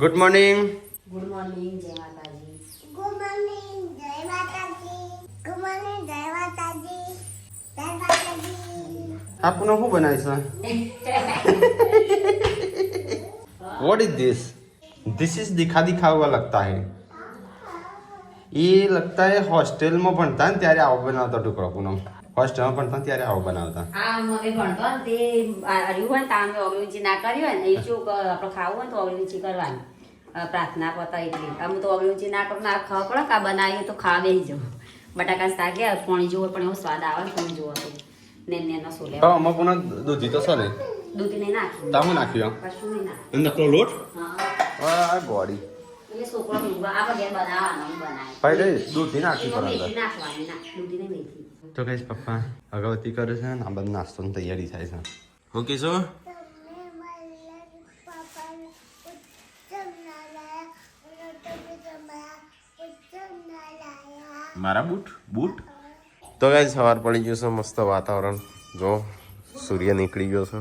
Good morning. Good morning, જય માતાજી. Good morning, જય માતાજી. ગુડ મોર્નિંગ, જય માતાજી. જય માતાજી. આપનો શું બનાવે છે? What is this? This is दिखा दिखा हुआ लगता है. ये लगता है हॉस्टेल में भणता ने ત્યારે આવો બનાવતા ટુકડો પૂનમ. હોસ્ટેલમાં ભણતા ને ત્યારે આવો બનાવતા. આ મને ભણતો ને તે રહ્યું હોય ને તામે ઓગળુંચી ના કરી હોય ને એ શું આપણે ખાવું હોય ને તો ઓગળુંચી કરવાની પ્રાર્થના પતા એટલી આમ તો ઓગળુંચી ના કરું ના ખાવા પડે કા બનાવીએ તો ખાવા બેસી જાઉં બટાકા શાક ગયા પાણી જોવો પણ એવો સ્વાદ આવે ને તમે જોવો તો નેનો સોલે હા અમુક પૂનમ દૂધી તો છે ને. દૂધ નહીં નાખ્યું તામું નાખ્યું કશું નહીં નાખ્યું નકરો લોટ. હા આ ગોડી એટલે છોકરો આ વગેરે બનાવવાનો બનાવે ભાઈ દૂધી નાખી પર અંદર. મેથી નાખવાની ના દૂધી ને મેથી તો કઈશ પપ્પા અગરબત્તી કરે છે ને આ બધું નાસ્તોની તૈયારી થાય છે. હું કીશું તમે મારા પાપાને ઉત્તમ ના લાયા અને તમે તમારા ઉત્તમ ના લાયા. મારા બૂટ તો ગાઈસ સવાર પડી ગયો છે મસ્ત વાતાવરણ જો સૂર્ય નીકળી ગયો છે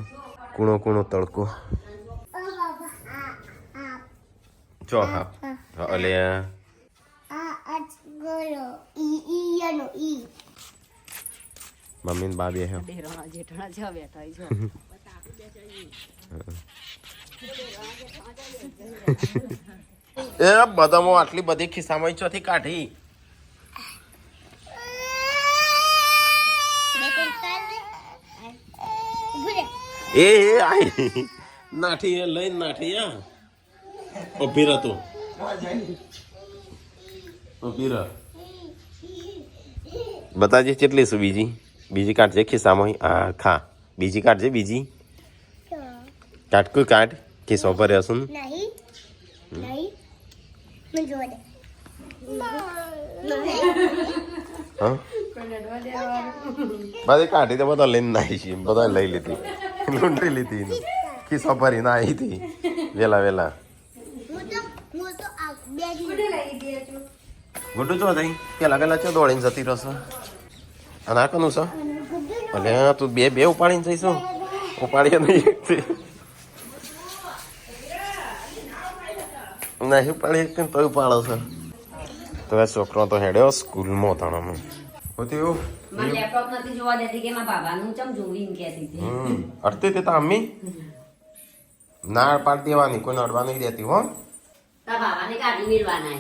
કૂણો કૂણો તડકો ઓ બાબા આ જો હા અલે ગોળો ઈ નો ઈ મમ્મી ને બા બે હે ડેરોણા જેઠણા જ બેઠા જો એ બદામો આટલી બધી ખિસ્સામાં ચોથી કાઢી એ આઈ નાઠી એ લઈને નાઠી આ ઉભી રહો તું ઉભી રહો બતાજી કેટલી છે બીજી કાઢજે ખિસ્સામાં હા ખા બીજી કાઢજે બીજી કાટકું કાઢ ખિસ્સો પર હશું નહીં નહીં મને જોવા દે હા બધી કાઢી તો બધા લઈને નાહી છે બધા લઈ લીધી લૂંટી લીધી ખિસ્સો ભરી ના આવી હતી વેલા હું તો આ બે ગુડ્ડુ જો થઈ પેલા ચો દોડીને જતી રહેશે અને આ કનું છે અને તું બે ઉપાડીને જઈશું ઉપાડીએ નહીં નહીં ઉપાડી એક તો ઉપાડો છે તો એ છોકરો તો હેડ્યો સ્કૂલમાં તાણામાં હોતી મને લેપટોપ નથી જોવા દેતી કે મારા બાબાનું ચમ જોવીને કહેતી હતી અડતી હતી તો અમ્મી ના પાડી દેવાની કોઈ અડવા નહીં દેતી હો તારા બાબાને કાઢી મેળવાના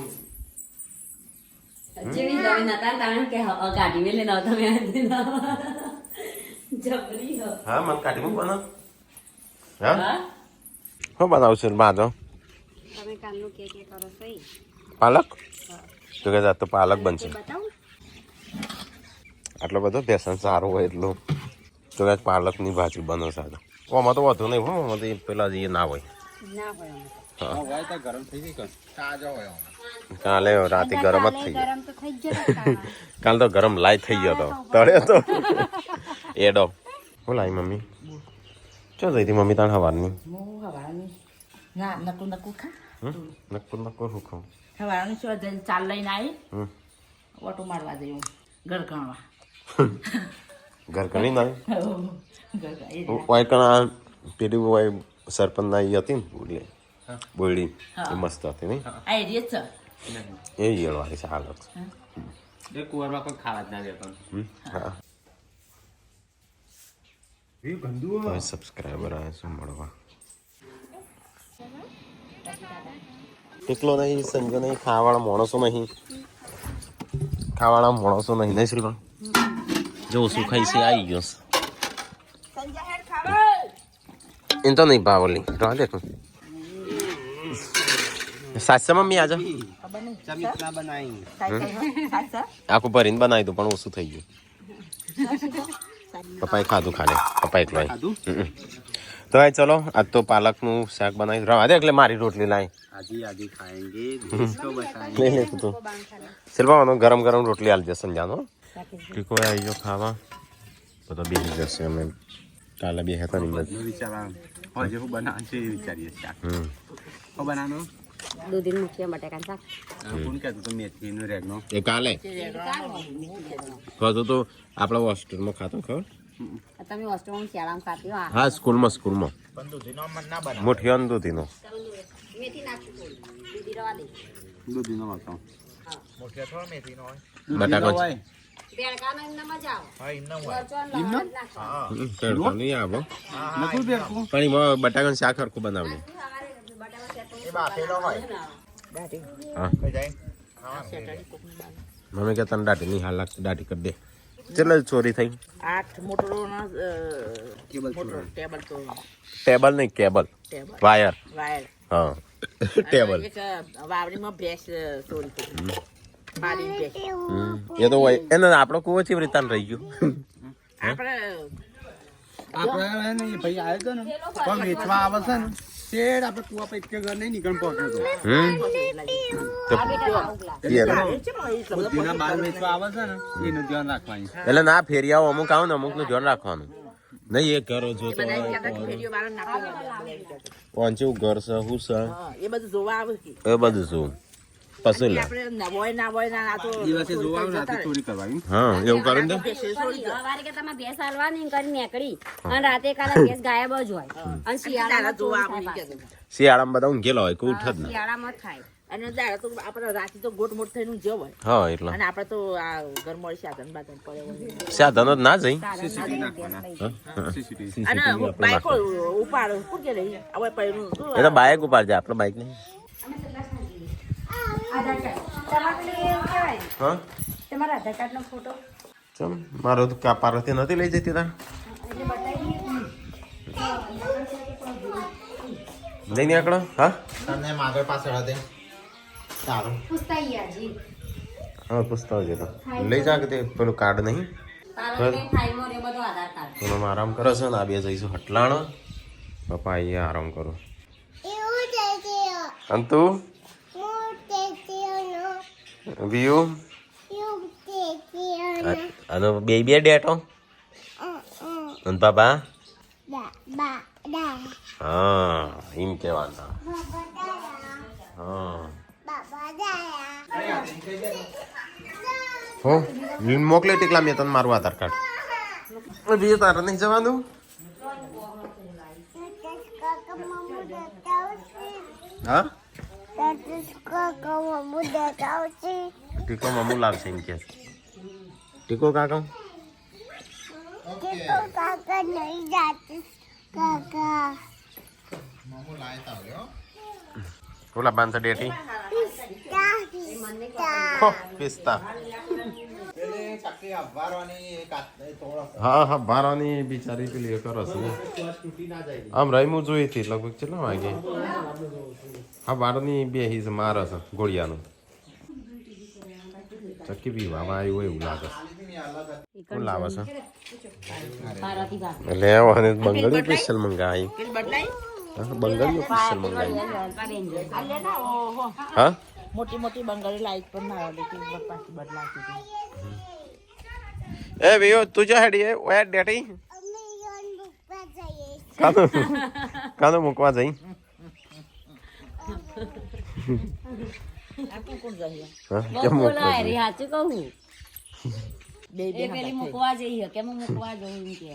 જેવી દવી નતા તાણે કે કાઢી મેલે ન તમે જબરી હો હા મને કાઢી મૂક બનાવ હા હા શું બનાવશે બાજો તમે કાલનું કે કરો છો ઈ પાલક તો કે તો પાલક બનશે બતાવો આટલો બધો બેસન સારું હોય એટલું તો કે પાલકની ભાજી બનો સાદો ઓમાં તો વધુ નહીં હોય ઓમાં તો પેલા જે ના હોય ના હોય કાલે રાતે ગરમ જ થઈ ગયો ગરમ તો થઈ જ જશે કાલ તો ગરમ લાઈ થઈ ગયો તો તળે તો એડો હું લાઈ મમ્મી ચો જઈ હતી મમ્મી તાણ હવારની હું હવારની ના નકું ખા નક્કુર હું ખાઉં હવારની શું ચાલ લઈને આવી હમ ઓટો મારવા જયું ઘર ગણવા ઘર ગણી ના ઘર ઓય કણા પેલી ઓય સરપંચ ના ઈ હતી ને બોયડી એ મસ્ત હતી નહીં આ એરિયા છે એ ઈયળવાળી છે હાલત એ કુવારમાં કોઈ ખાવા જ ના દેતો હા હવે સબસ્ક્રાઈબર આવે છે મળવા એકલો નહીં સંજો નહીં ખાવાળા માણસો નહીં નહીં સિલ્વર જો શું ખાઈ છે આવી ગયો એમ તો નહીં ભાવલી રહા દેખો સાચા મમ્મી આજે ચમિતના બનાવી આખું ભરીને બનાવી દઉં પણ ઓછું થઈ ગયું પપ્પાએ ખાધું ખાલે પપ્પા એકલો તો ભાઈ ચલો આજ તો પાલકનું શાક બનાવી રવા દે એટલે મારી રોટલી લાઈ આજી ખાएंगे देश को बचाएंगे લઈ લે તું સિલ્વા ગરમ ગરમ રોટલી આલજે સંજાનો ટીકો આવી ગયો ખાવા બધો બેસી જશે અમે કાલે બે હતા નહીં બધું વિચારવાનું હોય હું બનાવવાનું છે એ વિચારીએ શાક હું બનાવવાનું દૂધી મૂઠિયા બટાકા શાક કોણ કહેતું તો મેથીનું રેગનો એ કાલે ખાધું તો આપણા હોસ્ટેલમાં ખાતો ખબર તમે હોસ્ટેલમાં શાળામાં ખાતી હો હા સ્કૂલમાં પણ દૂધીનો મન ના બનાવે. મુઠ્ઠીઓ ને દૂધીનો મેથી નાખશું થોડી દૂધી રવા દે દૂધીનો વાતો. મોટી અથવા મેથીનો હોય. બટાકો હોય. બેળકાનો એમને મજા આવે હા એમનો હોય. મરચાં ને લવંગ નાખવાનું. હા. તડકો નહીં આવો નકું બેરકું. પણ એમાં બટાકાનું શાક હરખું બનાવજો એ બાફેલો હોય. હા કઈ જાય? મમ્મી કે તને દાટી નહીં હાલ લાગતી દાટી કરી દે ચલો ચોરી થઈ 8 મોટરોના મોટર ટેબલ તો ટેબલ નહીં કેબલ ટેબલ વાયર વાયર હા ટેબલ એક વાવડીમાં ભેંસ ચોરી થઈ પાડી ભેંસ એ તો હોય એને આપણો કુવો ચેવી રીતે રહી ગયો આપણે આપણે ને ભાઈ આવ્યો તો ને પણ વેચવા આવે છે ને શેડ આપણે કુવા પર એક ઘર નહીં નીકળ પહોંચ્યો તો બુદ્ધિના બાર વેચવા આવે છે ને એનું ધ્યાન રાખવાનું. એટલે ના ફેરિયાઓ અમુક આવો ને અમુક નું ધ્યાન રાખવાનું નહીં એ ઘરો જોતો ફેરીઓ વાળા નાખી પહોંચ્યું ઘર છે હું છે એ બધું જોવા આવે કે એ બધું શું પશું લે આપણે નવોય ના હોય ના આ તો દિવસે જોવા આવે ને રાતે ચોરી કરવાની. હા એવું કરું ને સવારે કે તમે ભેંસ હાલવાની કરી નીકળી અને રાતે કાલે ભેંસ ગાયબ જ હોય અને શિયાળામાં જોવા ચોરી આવે થાય પાછું. શિયાળામાં બધા ઊંઘેલા હોય કોઈ ઉઠ જ ના શિયાળામાં જ થાય અને દાડા તો આપણે રાતે તો ગોટ મોટ થઈને જ હોય હા એટલે અને આપણે તો આ ઘરમાં સાધન બાધન પડે હોય સાધનો જ ના જઈ સીસીટીવી. અને બાઈકો ઉપાડ શું કે રહી હવે પૈણું એ તો બાઇક ઉપાડજે આપણે બાઇક નહીં આધાર કાર્ડ તમારે પેલી એવું કહેવાય હા તમારા આધાર કાર્ડનો ફોટો ચમ મારો તો પાર્વતી નથી લઈ જતી તાર એટલે બતાવી જઈ નીકળો હા તને માગળ પાછળ હતી. સારું. પૂછતા યાજી હા પૂછતા હોજે તો લઈ જા કે તે પેલું કાર્ડ નહીં પાર્વતી ફાઈમો રે બધો આધાર કાર્ડ એમાં આરામ કરે છે ને આ બે જઈશું હટલાણ પપ્પા અહીંયા આરામ કરો એવું થઈ ગયો અને તું મોટે થયો વ્યુ એવું થઈ ગયો અને બે ડેટો અને પાપા દા બા દા હા એમ કહેવાના બાબા દાયા હા બાબા દાયા હો મોકલે ટીકલા મેં તને મારું આધાર કાર્ડ બીજું તારે નહીં જવાનું કાકા મમ્મુ દેખાવશે હા કાકા મમ્મુ દેખાવશે ટીકો મમ્મુ લાવશે એમ કે ટીકો કાકા ટીકો કાકા નહીં જાતું કાકા ઓલા બાંધે ડેટી પિસ્તા પિસ્તા હો પિસ્તા પેલી ચક્કી અભવારવાની એક હા હા બારાની બિચારી પેલી એ કરો છે તૂટી ના જાય. આમ રહીમું જોઈ હતી લગભગ કેટલા વાગે હા બારની બે હિસ મારે છે ગોળિયાનું ચક્કી પીવામાં આવ્યું હોય એવું લાગે કોણ લાવે છે પાર્વતી બા એટલે અને બંગડીઓ સ્પેશિયલ મંગાવી કે બદલાઈ બંગડીઓ સ્પેશિયલ મંગાવી આ લે ના ઓહો હા મોટી મોટી બંગાળી લાઈટ પણ ના આવે કે પાછી બદલાતી એ વિયો તું જો હેડી એ ઓય ડેટી અમે યોન મૂકવા જઈએ કાનો મૂકવા જઈ આ કોણ જાય હા બહુ કેમ મૂકવા બોલાય રે જઈ? સાચું કહું બે એ પેલી મૂકવા જઈએ કે હું મૂકવા જઉં એમ કે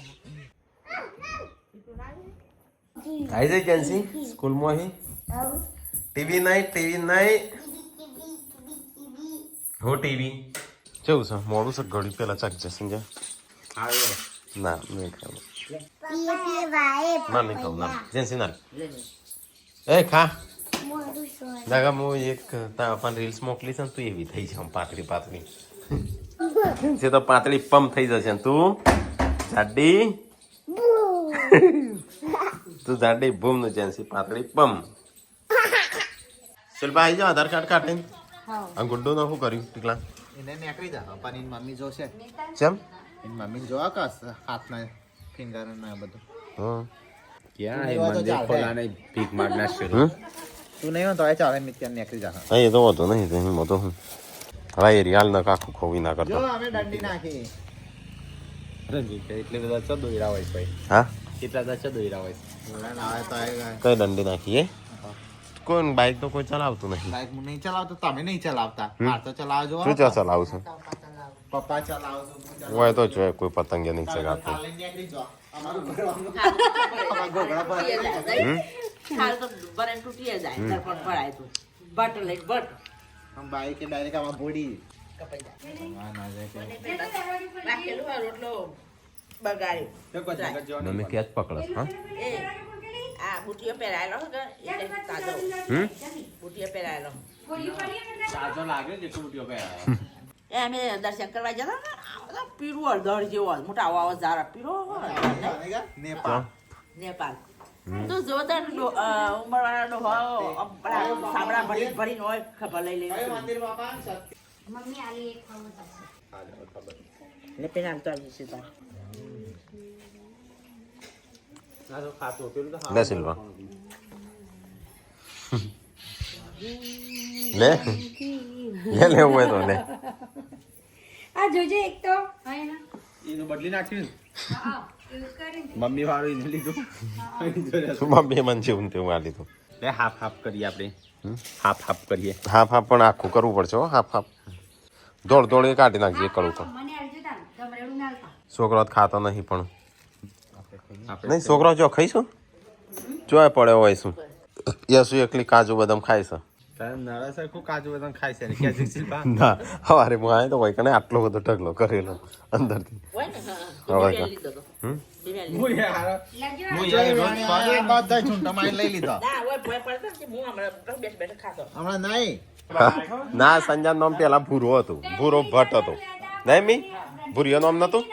આવી જાય કેન્સી સ્કૂલમાં અહીં ટીવી નહીં હો ટીવી કેવું છે મોડું છે ઘડી પેલા ચાક જશે ને ના નહીં ખાવું પીએ વાએ ના નહીં ખાવું ના જેન્સી ના એ ખા મોડું સોય દાગા હું એક પણ રીલ્સ મોકલી છે ને તું એવી થઈ છે પાતળી પાતળી જે તો પાતળી પમ થઈ જશે ને તું જાડી તું જાડી બૂમ નું જેન્સી પાતળી પમ શિલ્પા આવી જાઓ આધાર કાર્ડ કાઢે આ ગુડ્ડો નું શું કર્યું ટીકલા એને નીકળી જા પણ એની મમ્મી જોશે. ચમ એની મમ્મી જોવા કસ હાથના ફિંગર ને આ બધું. હા ક્યાં એ મંદિર ખોલાને ભીખ માંગના શરૂ. તું નહીં હોય તો એ ચાલે મિત્યા નીકળી જા. એ તો હતો નહીં તો હું તો હું હવે એ રિયાલ ના કાકું ખોવી ના જો કરતો અમે દંડી નાખી. રંજીત એટલે બધા ચદોઈરા હોય ભાઈ. હા કેટલા બધા ચદોઈરા હોય. આવે તો કઈ દંડી નાખીએ કોઈ બાઇક તો કોઈ ચલાવતું નહીં. બાઈક હું નહીં ચલાવતો, તમે નહીં ચલાવતા. માર તો ચલાવજો. શું ચા ચલાવું છું? પપ્પા ચલાવજો. હોય તો જોઈએ કોઈ પતંગે નહીં ચગાવતું. કાલે નીકળી જાઓ. અમારું ઘરવાનું અમારા ઘોઘરા પર હાલ તો બરાબર તૂટી જાય દર્પણ ભરાય તો બટ લઈ બટ આમ બાઈક કે ડાયરેક્ટ આમાં બોડી કપાઈ જાય ના ના જાય કે રાખેલું હોય રોટલો બગાડ્યો મમ્મી ક્યાં જ પકડસ? હા એ આ બુટીઓ પહેરાયેલો હતો એટલે તાજો બુટીઓ પહેરાયેલો સાજો લાગે છે કુટીઓ પે એ અમે દર્શન કરવા જતા ને આ પીરું અડધડ જેવો મોટા આવો ઝારા પીરો નેપાળ નેપાળ તો જોતા ઉંમરવાળા ડોહો સાબડા ભરી ભરીને હોય ખબર લઈ લઈ મંદિર બાપા મમ્મી આલી એક ખાવું છે ને પેલા તો આવી સીધા ના તો ખાતો પેલું તો લે સિલ્વા લે લે લેવું હોય તો લે. આ જોજે એક તો હા એના એનું બદલી નાખ્યું મમ્મી વાળું એને લીધું મમ્મી મને જેવું તેવું આ લીધું. લે હાફ હાફ કરીએ આપણે હાફ હાફ કરીએ હાફ હાફ પણ આખું કરવું પડશે હો. હાફ હાફ દોડ દોડ એ કાઢી નાખજે કરું તો. મને આલજો તાન ગમરેડું ના આલતા છોકરો તો ખાતો નહીં પણ નહીં છોકરો જો ખાઈશું જોય પડ્યો હોય શું યસુ એકલી કાજુ બદામ ખાય છે. નરા સરખું કાજુ બદામ ખાય છે ને ક્યાં શિલ્પા ના હવારે હું આવ્યો તો હોય કને આટલો બધો ઢગલો કરેલો અંદરથી. હોય ને હવે હા લીધો તો હમ? હું યાર લાગજો હું યાર રોજ ફરે બધા છૂટા મારી લઈ લીધા ના હોય ભય પડતો કે હું હમણાં બેઠ બેઠ ખાતો હમણાં નહીં ના સંજાન નામ પેલા ભૂરો હતું ભૂરો ભટ્ટ હતો નહીં મી ભૂરિયો નામ નતું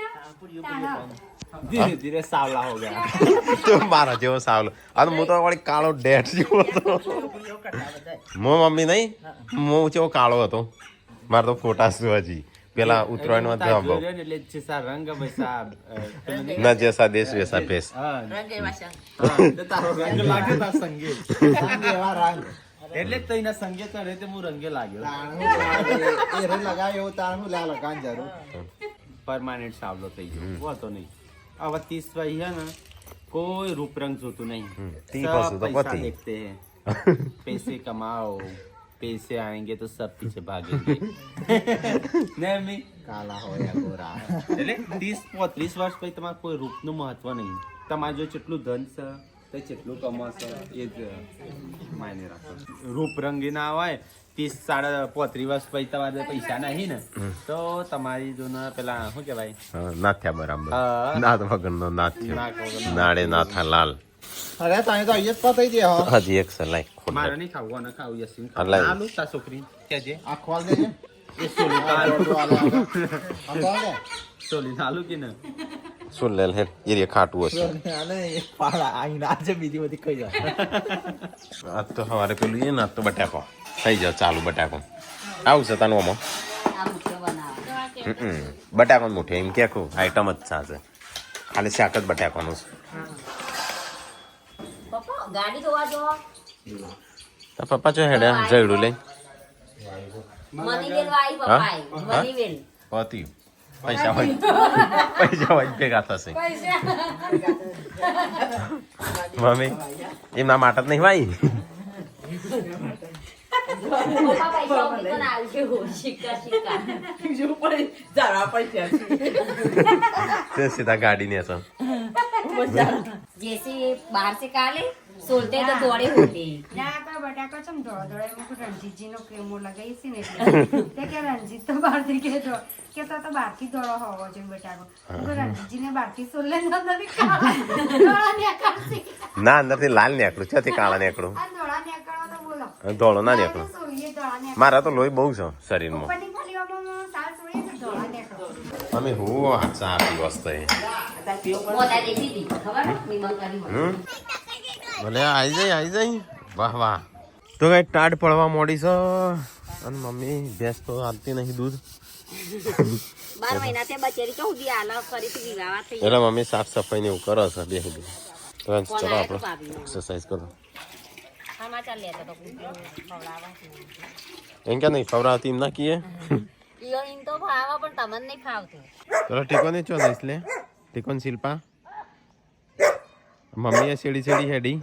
ધીરે ધીરે સાવલા હો ગયા તો મારા જેવો સાવલો અને હું તો વળી કાળો ડેટ જેવો હતો. મો મમ્મી નહીં હું કેવો કાળો હતો મારે તો ફોટા શું હજી પેલા ઉત્તરાયણ માં એટલે જેસા રંગ વૈસા ના જેસા દેશ વેસા ભેસ. રંગે વાસા તારો રંગ લાગે તા સંગીત સંગ એવા રંગ એટલે જ તઈના સંગીત કરે તે હું રંગે લાગ્યો એ રે લગાયો તાર હું લા લગાન જરૂર પરમાનન્ટ સાવલો થઈ ગયો હતો નહીં હવે 30 વહી હે ને કોઈ રૂપ રંગ જોતું નહીં તી सब પછી તો पैसा પતી. देखते हैं पैसे कमाओ पैसे आएंगे तो सब पीछे भागेंगे नहीं मी काला हो या गोरा એટલે 30-35 વર્ષ પછી તમારે કોઈ રૂપનું મહત્વ નહીં. તમારે જો જેટલું ધન છે તો જેટલું કમાશે એ જ માયને રાખે. રૂપ રંગી ના હોય 30-35 વર્ષ પછી તમારે પૈસા નહીં ને તો તમારી જો ને પેલા શું કહેવાય નાથ્યા બરાબર હા. નાથ વગરનો નાથ્યો નાક વગરનો. નાડે નાથા લાલ. અરે તને તો અહીંયા જ પતાઈ દે હો હજી એક સલાઈ મારે ખોલ નહીં ખાવું અને ખાવું યસીન અલાઈ. આલુ તા છોકરી કેજે આ ખોલ દેજે એ સોલી આલુ સોલી આલુ કે ને શું લે લે એ ખાટું હશે. આને પાડા આઈના આજે બીજી બધી ખાઈ જાય આજ તો સવારે પેલું એ ના તો બટાકો થઈ જાવ ચાલુ બટાકો આવું છે તને ઓમાં આ મુઠ્ઠીઓ બનાવો બટાકો મુઠ્ઠી એમ કે આઈટમ જ છે ખાલી શાક જ બટાકાનું છે. પપ્પા ગાડી ધોવા જો તો પપ્પા જો હેડે જયડું લઈ મની વેલ વાઈ પપ્પાએ મની વેલ પતી પૈસા હોય ભેગા થશે. મમ્મી એમના માટે જ નહીં ભાઈ પપ્પા પૈસા ઉડી તો ના આવશે હો શિક્કા શિક્કા જો પડી જારા પૈસા તે સીધા ગાડી ને છે. जैसे बाहर से काले सोलते तो दौड़े होते ના તો બટાકો ચમ ધોળો ધોળો એમાં કોઈ રણજીતજીનો કેમો લગાવી છે ને એટલે તે કે રણજીત તો બહારથી કે તો બહારથી ધોળો હોવો જોઈએ બટાકો તો રણજીતજીને બહારથી સોલે નથી ધોળા નીકળશે ના અંદરથી લાલ નીકળું ત્યાંથી કાળા નીકળું આ ધોળા નીકળો તો બોલો ધોળો ના નીકળું. સોલીએ ધોળા નીકળો મારા તો લોહી બહુ છે શરીરમાં. ઉપરની ફળીઓમાં સાલ સોળીએ તો ધોળા નીકળો અમે હું ચા પી વસ્તુ મોટા દેખી दी खबर है मीमा करी હમ ભલે આવી જાય વાહ વાહ. તો કઈ ટાઢ પડવા મોડી છે અને મમ્મી ભેંસ તો આપતી નહીં દૂધ 12 મહિના તે બચેરી ચૌદી આલા ફરીથી વિવાહ થઈ એટલે મમ્મી સાફ સફાઈ ને એવું કરે છે બે તો ચલો આવ્યો તો આપણે ભાભીનો. એક્સરસાઇઝ કરો સમાચાર લેતો તો ખવડાવવા એમ કે નહીં ફવરાતી એમ ના કીએ ઈયો ઇન તો ભાવ પણ તમને નહીં ફાવતું ચલો ટીકોને ચો દઈશ લે ટીકોન શિલ્પા મમ્મીએ સીડી સીડી હેડી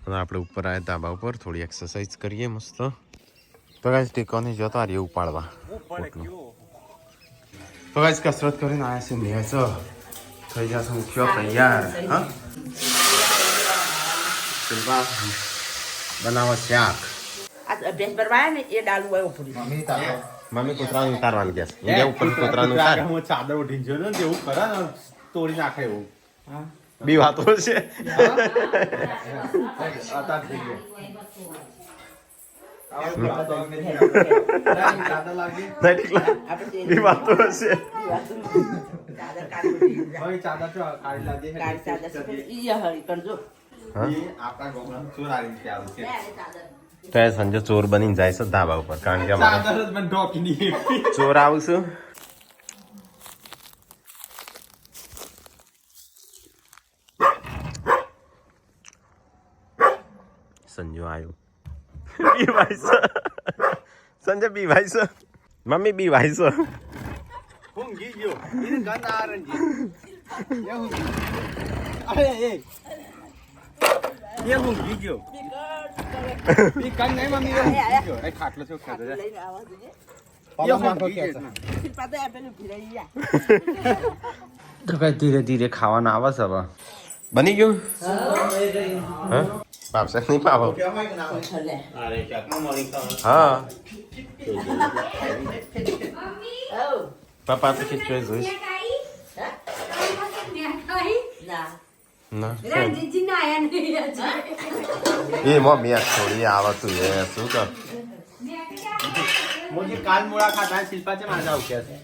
અને આપણે ઉપર આવ્યા ધાબા ઉપર થોડી એક્સરસાઇઝ કરીએ મસ્ત તો ગાઈસ ટેકોની જતા રહીએ ઉપાડવા તો ગાઈસ કસરત કરીને આવ્યા છે મેચ થઈ જશે મુખ્ય તૈયાર હા શિલ્પા બનાવો શાક આ અભ્યાસ ભરવા ને એ ડાલુ હોય ઉપર મમ્મી કૂતરાનું ઉતારવાનું ગેસ ઇન્ડિયા ઉપર કૂતરાનું ઉતાર હું ચાદર ઉઠીને જોયો ને જેવું કરે ને તોડી નાખે એવું બી વાતો છે અતાર થઈ ગયો બી વાતો છે ચાદર કાઢી હવે ચાદર તો કાઢી લાગે કાઢી ચાદર ઈ હરી કરજો આપણા ગામમાં ચોર આવી ગયા છે તો એ સંજય ચોર બનીને જાય છે ધાબા ઉપર કારણ કે અમારે ચાદર જ મને ઢોકી દીધી ચોર આવશું સંજુ આવ્યો બી ભાઈ સંજય બી ભાઈ મમ્મી બી ભાઈ ઊંઘી ગયો એને ગંધ આ રંજી અરે એ ઊંઘી ગયો ઈ કન નહીં મમ્મી ઊંઘી ગયો એ ખાટલો છો ખાધો લઈને આવા જોઈએ એ ઊંઘી ગયો શિલ્પા તો આપેલું ભીરાઈ ગયા તો કઈ ધીરે ધીરે ખાવાના આવે છે હવે બની ગયું હા પાવશે નહીં પાવો અરે ક્યાંક મળી હા ઓ પપ્પા તો ખીચડી જોઈશ ના ના રણજીતજી ના આયા નહીં હજી. એ મમ્મી આ થોડી આવતું એ શું કર મોજી કાલ મોળા ખાતા શિલ્પા છે માજા ઉક્યા છે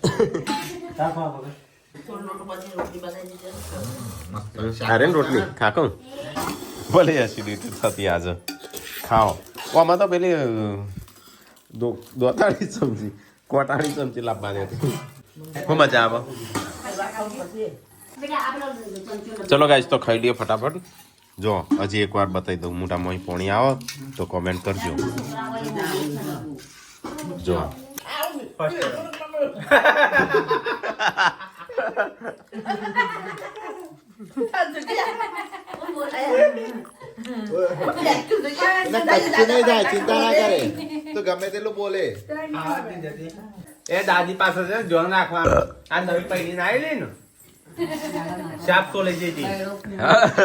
થોડું લોટો પછી રોટલી બનાવી દીધી અરે ને રોટલી ખાકું ભલે એસિડિટી થતી આજે ખાઓ આમાં તો પેલી દોતાળી ચમચી કોટાળી ચમચી લાવવાની હતી ખૂબ મજા આવે ચલો ગાઈસ તો ખાઈ લઈએ ફટાફટ જો હજી એકવાર બતાવી દઉં મોટામાં પોણી આવે તો કોમેન્ટ કરજો જો ચિંતા ના કરે તો ગમે તેટલું બોલે એ દાદી પાસે છે જોન રાખવાનું આ નવી પૈણી ના આવી ને શાપ તો લઈ જઈ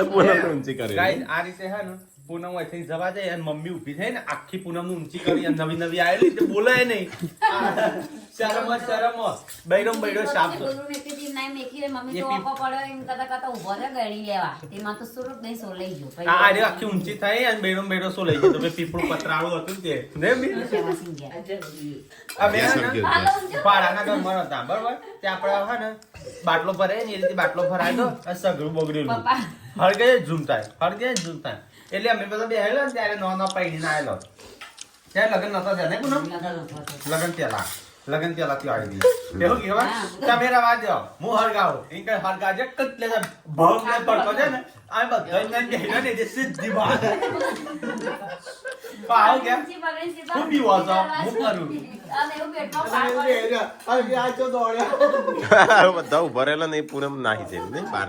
પૂનમ ઊંચી કરી ગાઈસ આ રીતે હે ને પૂનમ અહીંથી જવા જાય અને મમ્મી ઊભી થઈ ને આખી પૂનમ નું ઊંચી કરી અને નવી નવી આવેલી તે બોલાય નહીં શરમ બૈરો શાપ તો આ રે આખી ઊંચી થઈ અને બૈરો સો લઈ ગયો તો પીપળું પતરાળું હતું તે ને બી આ બે પાડાના ઘરમાં હતા બરોબર તે આપણે હે ને બાટલો ભરે ને એ રીતે બાટલો ભરાય તો સગડું બગડેલું હળગે ઝૂમતા એટલે અમે બધા બેહેલો ને ત્યારે નો પૈણી ના આવેલો ત્યારે લગન નતો થયા ને પૂનમ લગન પેલા થી આવી ગઈ એવું કહેવા તમે રવા દો હું હળગાવું એ કઈ હળગાજે કટલે ભંગ ને પડતો છે ને આ બધા ને કહેલા ને જે સીધી વાત પાવ કે હું બીવો છો હું કરું બધા ઉભા રહેલા ને એ પૂનમ નાહી જાય ને બાર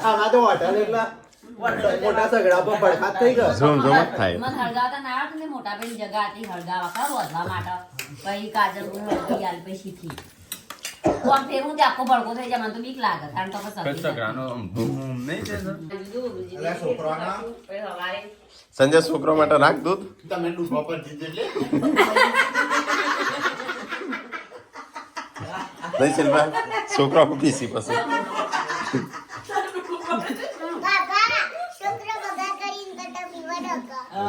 આમાં તો હોટલ એટલા મોટા સગડા પર પડખાત થઈ ગયો ઝૂમ ઝૂમ જ થાય હળગાવતા ના આવડતું ને મોટા પેલી જગા હતી હળગાવા ખબર વધવા માટે પછી કાજલ યાર પછી શીખી કોણ ફેરું તે આખો ભડકો થઈ જાય મને તો બીક લાગે કારણ તો પછી સગડાનો બૂમ નહીં છે સવારે સંજય છોકરો માટે રાખ દૂધ તમે ડૂબા પર જીતે લે નહીં શિલ્પા છોકરો પીસી પછી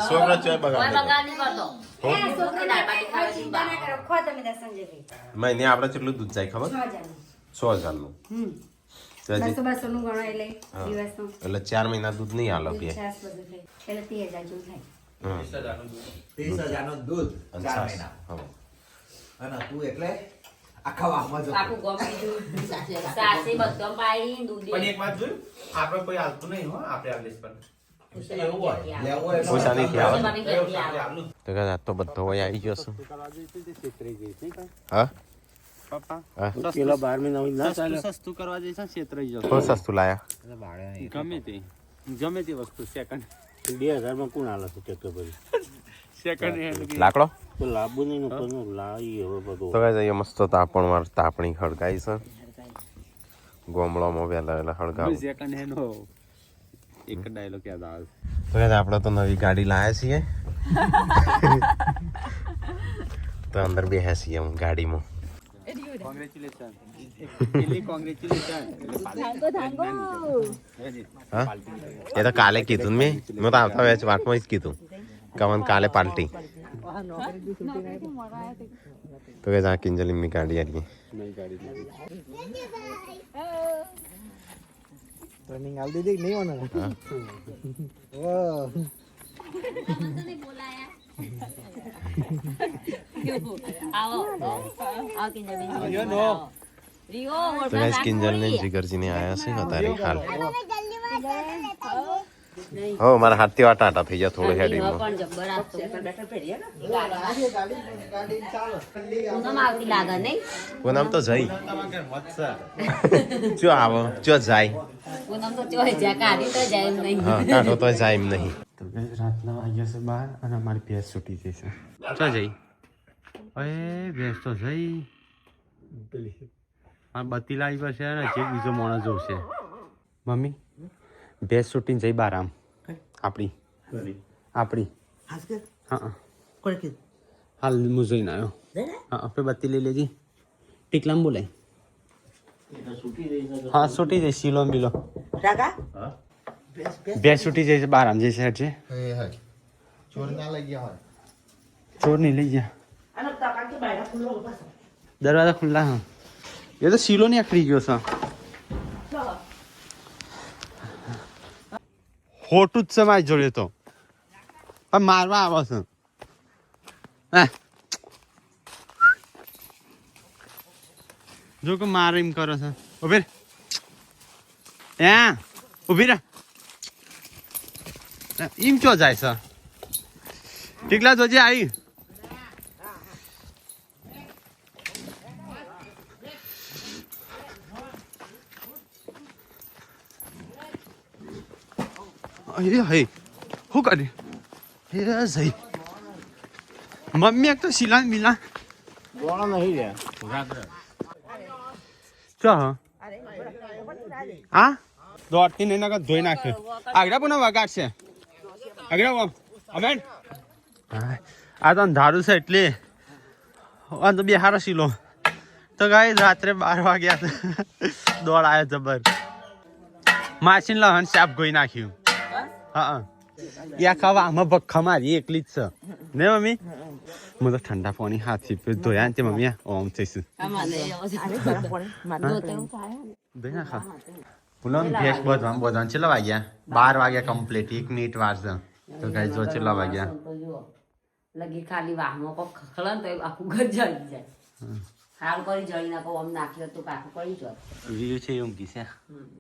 છોકરો ચાય કોઈ બગાડ બગાડ નહીં કરતો છોકરી દાળ બાટી ખાવે છે બા. ખો તમે દસ સંજયભાઈ મહિને આપણે કેટલું દૂધ જાય ખબર 100,000 નું તો હજી- 200 નું ગણો એટલે હા. દિવસનું એટલે 4 મહિના દૂધ નહીં આલો બે છાસ બધું થાય એટલે 30,000 જેવું થાય હમ. 30,000 નું દૂધ અને 4 છાશ. મહિના હા. અને તું એટલે આખા વાહમાં જતો આખું ગમ બીજું સાસે બધો પાઈ દૂધ પણ એક વાત જોયું આપણે કોઈ હાલતું નહીં હો આપણે આ દેશ પર એવું હોય લેવું હોય એટલે ઓછાનીથી આવે મને ઘેરથી આવે. તો કદાચ આ તો બધો હોય આવી ગયો છે હા પપ્પા હા પેલા 12 મહિના સસ્તું કરવા જઈશ છેતરાઈ જશે કોણ સસ્તું લાયા ગમે તે વસ્તુ સેકન્ડ 2000 માં કોણ આલે છે ટ્રેક્ટર ભરી સેકન્ડ હેન્ડ લાકડો તો લાવવું નહીં ને કોનું લાવી હવે બધું તો કઈ મસ્ત તાપણમાં તાપણી હળગાઈ છે ગોમડામાં વહેલા વહેલા હળગાવ સેકન્ડ હેન્ડ હો એક ડાયલોગ યાદ આવે તો કદાચ આપણે તો નવી ગાડી લાયા છીએ તો અંદર બેહ્યા છીએ હું ગાડીમાં કોંગ્રેચ્યુલેશન દિલ્હી કોંગ્રેચ્યુલેશન હા એ તો કાલે કીધું ને મેં તો આવતા વેચ વાટમાં જ કીધું કે મને કાલે પાર્ટી તો કે જા કિંજલીની ગાડી આવી નઈ ગાડી ટ્રેનિંગ આલ દીધી નહીં હોને હા આવો આવો કિંજલબેન. રીઓ, તો મોટા ગાઈસ કિંજલને રાખો. જીગરજીને આયા છે અત્યારે હાલ હો મારા હાથથી વાટા થઈ ગયા થોડું હા, હેડીમાં પણ જબ્બર આપતો. પૂનમ આવતી લાગે નહીં? પૂનમ તો જઈ ચો આવો ચો જાય પૂનમ તો ચોય જ્યાં કાઢી તો જાય એમ નહીં. હા કાઢો તો જાય એમ નહીં તો રાતના વાગ્યા છે 12 અને અમારી ભેંસ છૂટી જશે ચો જઈ અરે ભેંસ તો જઈ આ બત્તી લાવી પડશે અને જે બીજો માણસ જોશે મમ્મી ભેંસ છૂટીને જઈ બાર આમ આપણી આપણી હા હાલ હું જોઈને આવ્યો હા આપણે બત્તી લઈ લેજી ટીકલામ બોલાય હા છૂટી જઈ શીલો બીલો ભેંસ છૂટી જાય છે બાર આમ જઈ છે ચોર ના લઈ ગયા હોય ચોર નહીં લઈ ગયા દરવાજા ખુલ્લા હા એ તો શીલો ને આખરી ગયો છે ખોટું જ છે મારી જોડે તો પણ મારવા આવે છે હે જો કે મારે એમ કરો છે ઉભી રે ઉભી રે એમ ચો જાય છે ટીકલા જોજે આવી અરે હે શું કરે હે જઈ મમ્મી એક તો શીલા મિલા ગોળા નહીં રે ચો હા દોડતી નહીં નકર ધોઈ નાખે આગળ પણ વગાડશે આગળ અમેન આ તો અંધારું છે એટલે આ તો બિહાર શીલો તો ગાઈ રાત્રે 12 વાગ્યા દોડ આવ્યો જબર માસીન લહન સાપ ગોઈ નાખ્યું હા યા ખાવા આમાં ભખ્ખા મારી એકલી જ છે ને મમ્મી હું તો ઠંડા પાણી હાથથી ધોયા ને તે મમ્મી ઓમ થઈશું ધોઈ નાખા પૂનમ ભેંસ બધા છેલ્લા વાગ્યા 12 વાગ્યા કમ્પ્લીટ 1 મિનિટ વાર છે તો ગાઈ જો છેલ્લા વાગ્યા તો જુઓ, લગી ખાલી વાહમાં કોક ખખડે ને તો એ આખું ઘર જળી જાય. હાલ કરી જળી નાખો આમ નાખ્યો તો પાકું પડી જાય. વ્યૂ છે ઊંઘી છે